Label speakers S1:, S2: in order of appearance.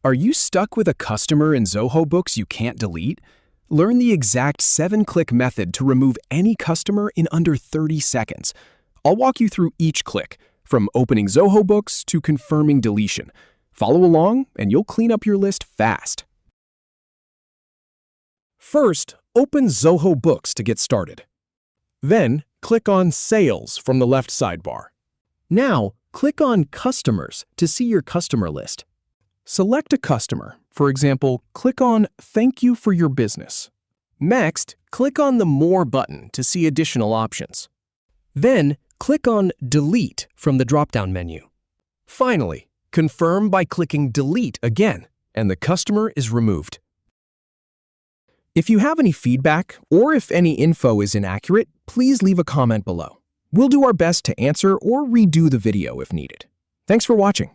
S1: Are you stuck with a customer in Zoho Books you can't delete? Learn the exact 7-click method to remove any customer in under 30 seconds. I'll walk you through each click, from opening Zoho Books to confirming deletion. Follow along and you'll clean up your list fast.
S2: First, open Zoho Books to get started. Then, click on Sales from the left sidebar. Now, click on Customers to see your customer list. Select a customer. For example, click on Thank you for your business. Next, click on the More button to see additional options. Then, click on Delete from the drop-down menu. Finally, confirm by clicking Delete again, and the customer is removed. If you have any feedback or if any info is inaccurate, please leave a comment below. We'll do our best to answer or redo the video if needed. Thanks for watching.